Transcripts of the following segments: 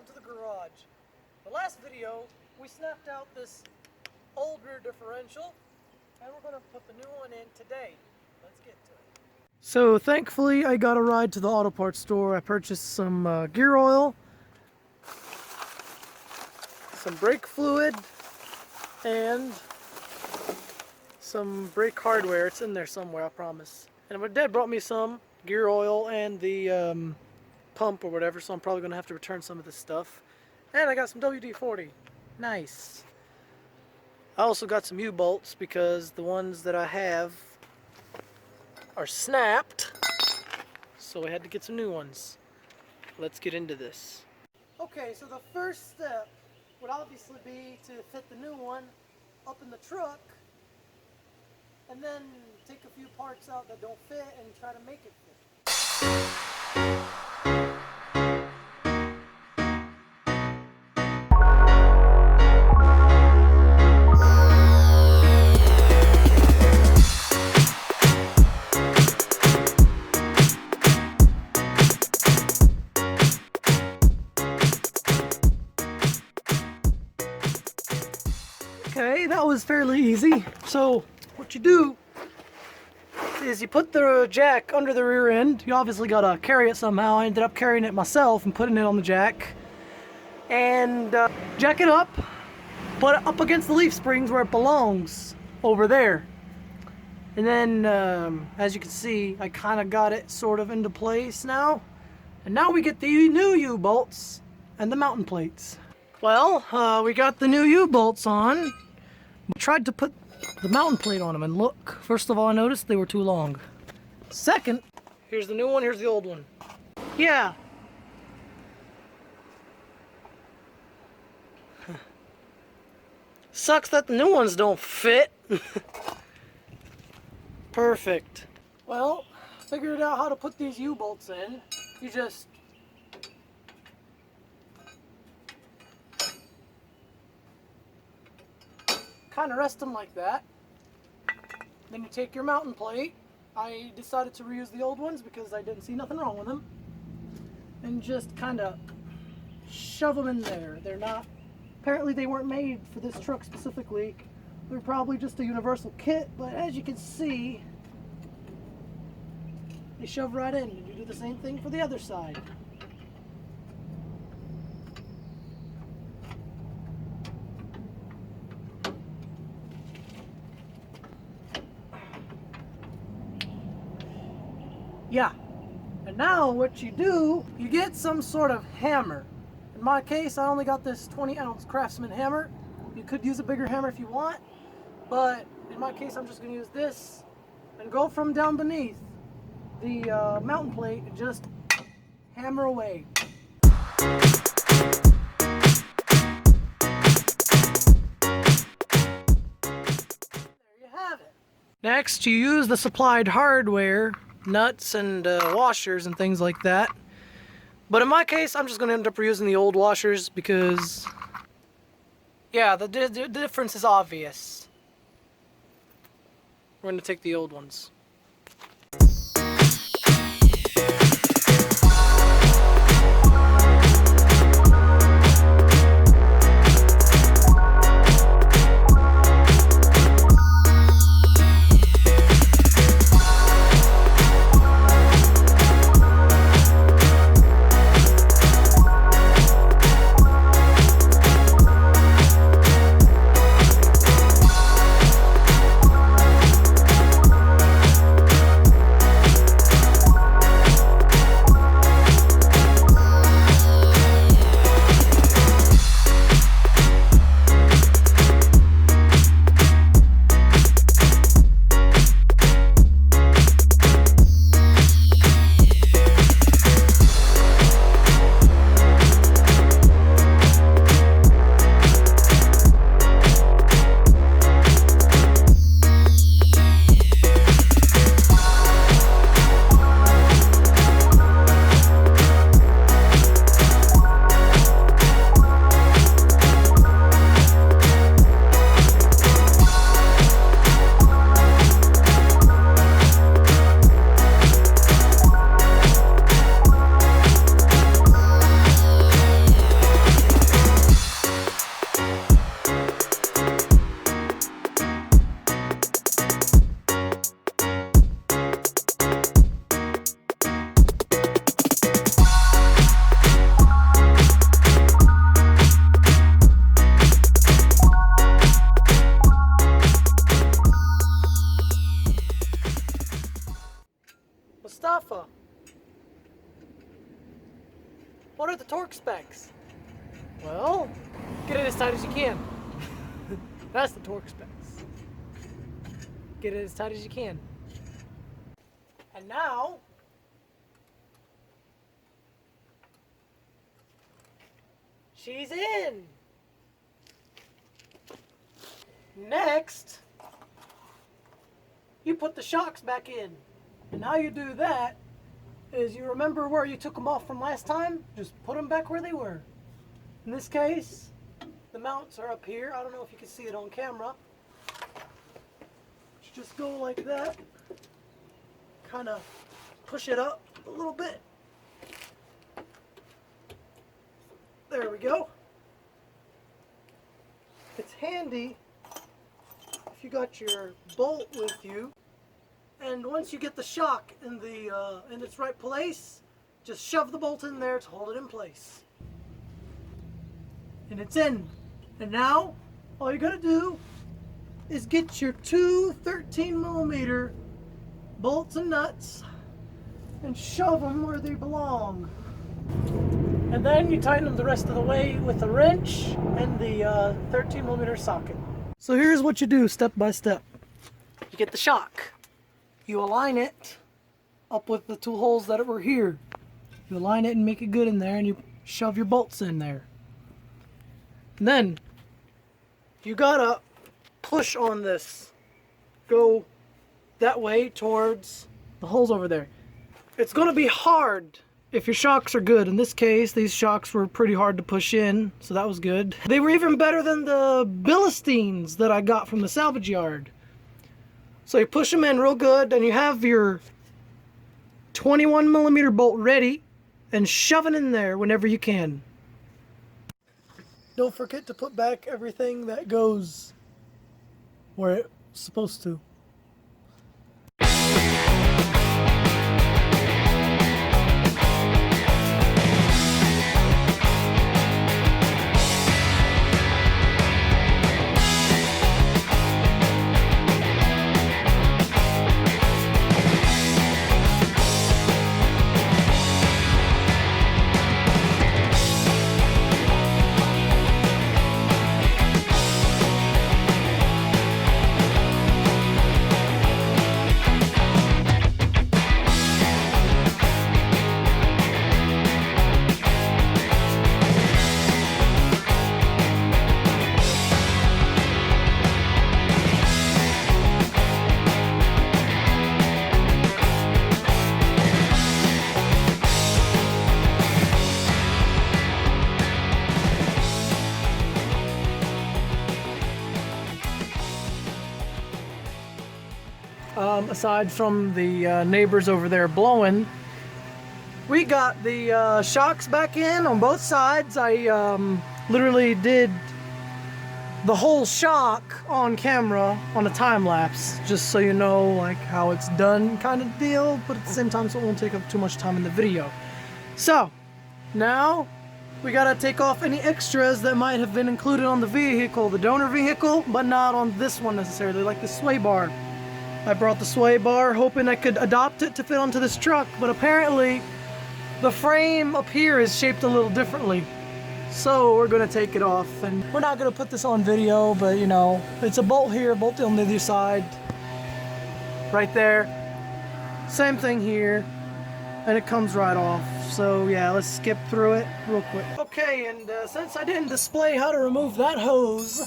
welcome to the garage. The last video, we snapped out this old rear differential, and we're going to put the new one in today. Let's get to it. So thankfully I got a ride to the auto parts store. I purchased some gear oil, some brake fluid, and some brake hardware. It's in there somewhere, I promise. And my dad brought me some gear oil and the pump or whatever, so I'm probably going to have to return some of this stuff. And I got some WD-40. Nice. I also got some U-bolts because the ones that I have are snapped, so I had to get some new ones. Let's get into this. Okay, so the first step would obviously be to fit the new one up in the truck, and then take a few parts out that don't fit and try to make it fit. Okay, that was fairly easy. So what you do is you put the jack under the rear end. You obviously gotta carry it somehow. I ended up carrying it myself and putting it on the jack. And jack it up, put it up against the leaf springs where it belongs, over there. And then, as you can see, I kind of got it sort of into place now. And now we get the new U-bolts and the mountain plates. Well, we got the new U-bolts on. We tried to put the mountain plate on them, and look, first of all, I noticed they were too long. Second, here's the new one, here's the old one. Yeah. Sucks that the new ones don't fit. Perfect. Well, figured out how to put these U-bolts in. You just kind of rest them like that. Then you take your mountain plate. I decided to reuse the old ones because I didn't see nothing wrong with them. And just kind of shove them in there. They're not, apparently they weren't made for this truck specifically. They're probably just a universal kit, but as you can see, they shove right in. And you do the same thing for the other side. Yeah, and now what you do, you get some sort of hammer. In my case, I only got this 20-ounce Craftsman hammer. You could use a bigger hammer if you want, but in my case, I'm just going to use this and go from down beneath the mountain plate and just hammer away. There you have it. Next, you use the supplied hardware, nuts and washers and things like that. But in my case, I'm just going to end up reusing the old washers because, yeah, the difference is obvious. We're going to take the old ones. What are the torque specs? Well, get it as tight as you can. That's the torque specs. Get it as tight as you can. And now, she's in. Next, you put the shocks back in. And how you do that is you remember where you took them off from last time? Just put them back where they were. In this case, the mounts are up here. I don't know if you can see it on camera. You just go like that. Kind of push it up a little bit. There we go. It's handy if you got your bolt with you. And once you get the shock in its right place, just shove the bolt in there to hold it in place. And it's in. And now, all you gotta do is get your two 13mm bolts and nuts and shove them where they belong. And then you tighten them the rest of the way with a wrench and the 13mm socket. So here's what you do step by step. You get the shock. You align it up with the two holes that were here. You align it and make it good in there, and you shove your bolts in there. And then you gotta push on this. Go that way towards the holes over there. It's gonna be hard if your shocks are good. In this case, these shocks were pretty hard to push in, so that was good. They were even better than the Bilsteins that I got from the salvage yard. So you push them in real good, and you have your 21mm bolt ready, and shove it in there whenever you can. Don't forget to put back everything that goes where it's supposed to. Aside from the neighbors over there blowing, we got the shocks back in on both sides. I literally did the whole shock on camera on a time lapse, just so you know like how it's done kind of deal, but at the same time so it won't take up too much time in the video. So now we gotta take off any extras that might have been included on the vehicle, the donor vehicle, but not on this one necessarily, like the sway bar. I brought the sway bar hoping I could adopt it to fit onto this truck, but apparently the frame up here is shaped a little differently. So we're gonna take it off, and we're not gonna put this on video, but you know, it's a bolt here, bolt on the other side, right there. Same thing here, and it comes right off. So yeah, let's skip through it real quick. Okay, and since I didn't display how to remove that hose,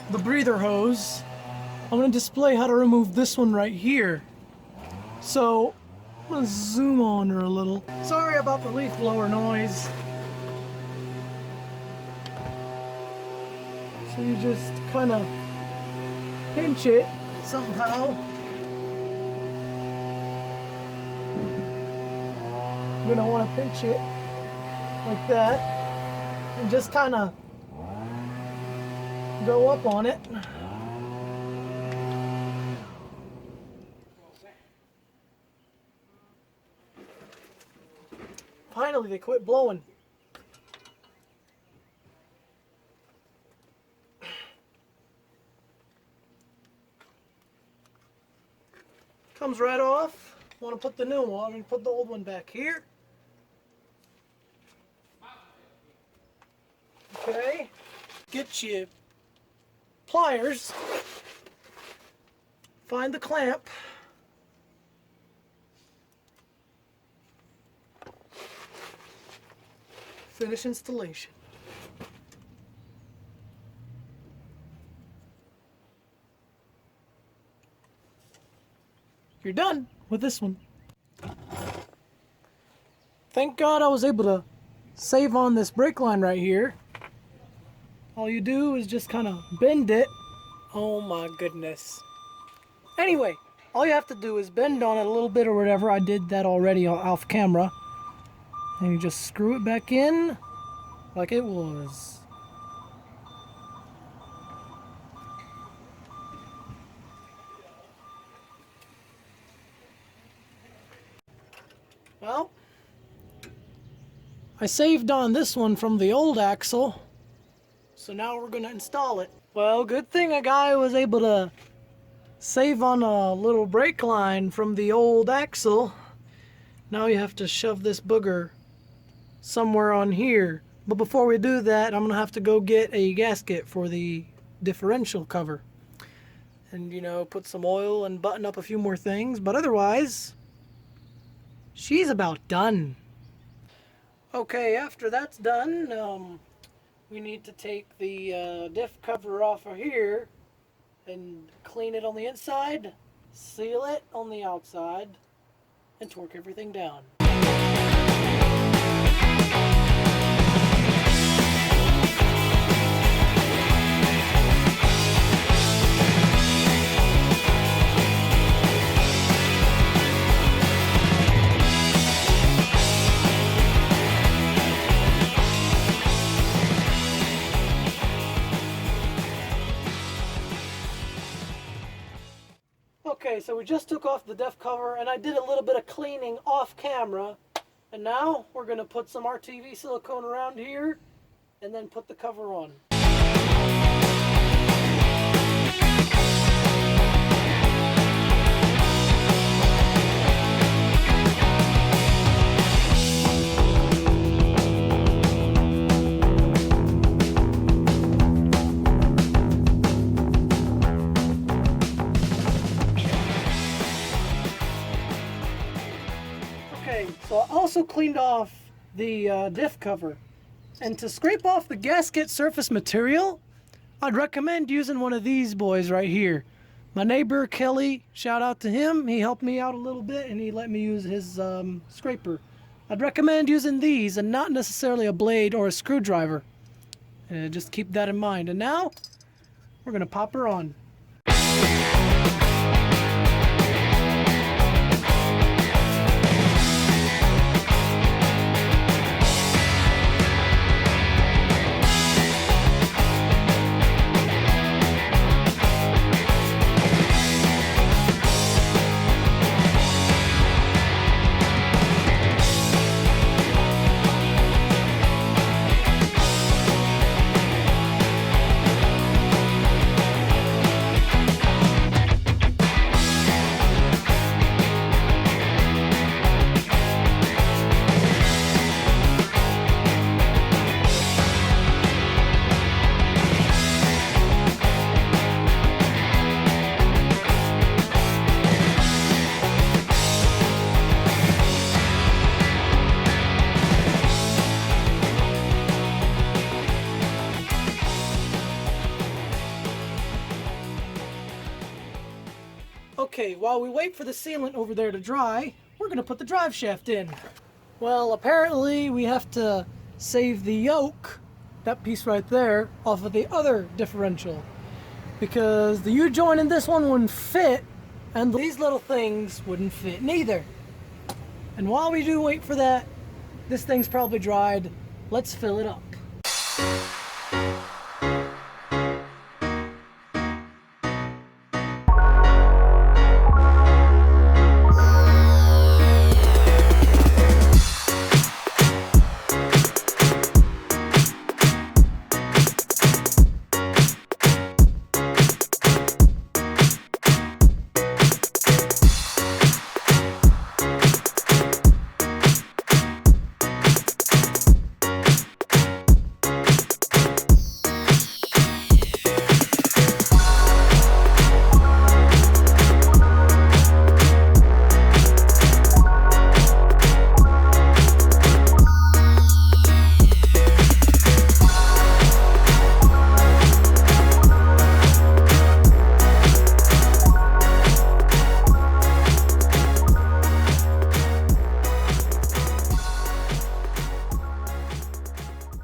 the breather hose, I'm going to display how to remove this one right here. So, I'm going to zoom on her a little. Sorry about the leaf blower noise. So you just kind of pinch it somehow. You're going to want to pinch it like that. And just kind of go up on it. Finally, they quit blowing. Comes right off. Want to put the new one and put the old one back here. Okay, get you pliers, find the clamp, finish installation. You're done with this one. Thank God I was able to save on this brake line right here. All you do is just kind of bend it. Oh my goodness. Anyway, all you have to do is bend on it a little bit or whatever. I did that already off camera. And you just screw it back in like it was. Well, I saved on this one from the old axle, so now we're going to install it. Well, good thing a guy was able to save on a little brake line from the old axle. Now you have to shove this booger somewhere on here. But before we do that, I'm going to have to go get a gasket for the differential cover. And, you know, put some oil and button up a few more things. But otherwise, she's about done. Okay, after that's done, we need to take the diff cover off of here and clean it on the inside, seal it on the outside, and torque everything down. Okay, so we just took off the diff cover and I did a little bit of cleaning off camera, and now we're going to put some RTV silicone around here and then put the cover on. So I also cleaned off the diff cover, and to scrape off the gasket surface material, I'd recommend using one of these boys right here. My neighbor Kelly, shout out to him, he helped me out a little bit and he let me use his scraper. I'd recommend using these and not necessarily a blade or a screwdriver. Just keep that in mind. And now we're going to pop her on. Okay, while we wait for the sealant over there to dry, we're going to put the drive shaft in. Well, apparently we have to save the yoke, that piece right there, off of the other differential, because the U-joint in this one wouldn't fit, and these little things wouldn't fit neither. And while we do wait for that, this thing's probably dried. Let's fill it up.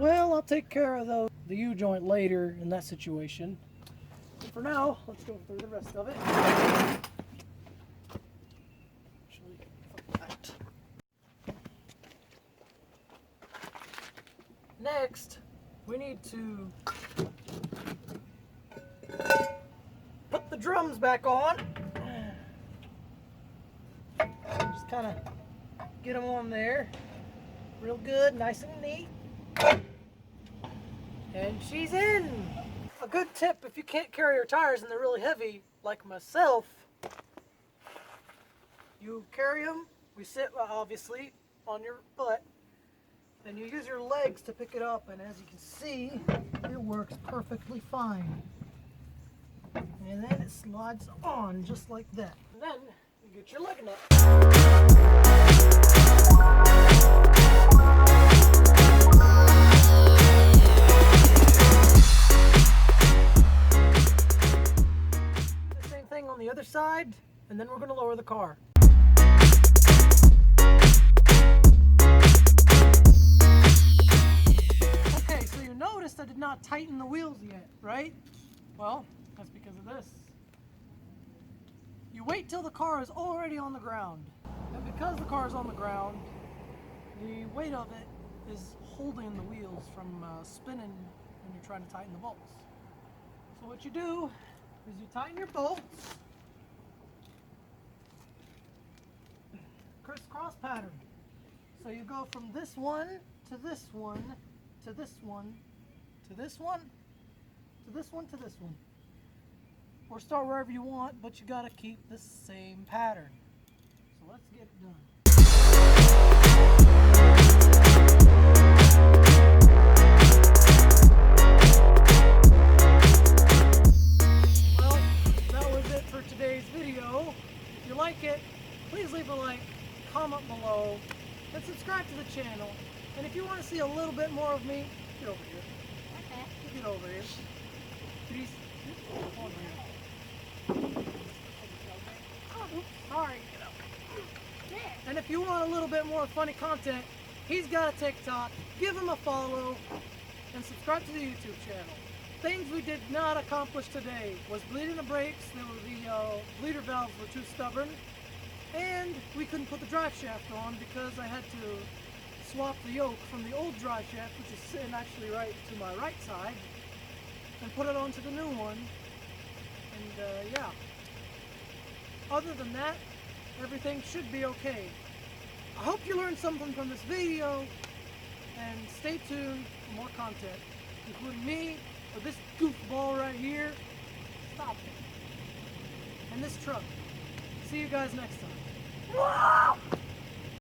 Well, I'll take care of the U-joint later in that situation. But for now, let's go through the rest of it. Actually, fuck that. Next, we need to put the drums back on. Just kind of get them on there real good, nice and neat. And she's in. A good tip if you can't carry your tires and they're really heavy, like myself, you carry them, we sit obviously on your butt, and you use your legs to pick it up, and as you can see, it works perfectly fine. And then it slides on just like that. And then you get your leg nut. The same thing on the other side, and then we're going to lower the car. Okay, so you noticed I did not tighten the wheels yet, right? Well, that's because of this. You wait till the car is already on the ground. And because the car is on the ground, the weight of it is holding the wheels from spinning when you're trying to tighten the bolts. So what you do is you tighten your bolts, crisscross pattern. So you go from this one to this one to this one to this one to this one to this one. Or start wherever you want, but you gotta keep the same pattern. So let's get it done. Well, that was it for today's video. If you like it, please leave a like, comment below, and subscribe to the channel. And if you want to see a little bit more of me, get over here. Okay. Get over here. Please. Over here. Oh, sorry. There. And if you want a little bit more funny content, he's got a TikTok. Give him a follow and subscribe to the YouTube channel. Things we did not accomplish today was bleeding the brakes. The bleeder valves were too stubborn, and we couldn't put the drive shaft on because I had to swap the yoke from the old drive shaft, which is sitting actually right to my right side, and put it onto the new one. And yeah. Other than that, everything should be okay. I hope you learned something from this video, and stay tuned for more content, including me, or this goofball right here, stop it, and this truck. See you guys next time.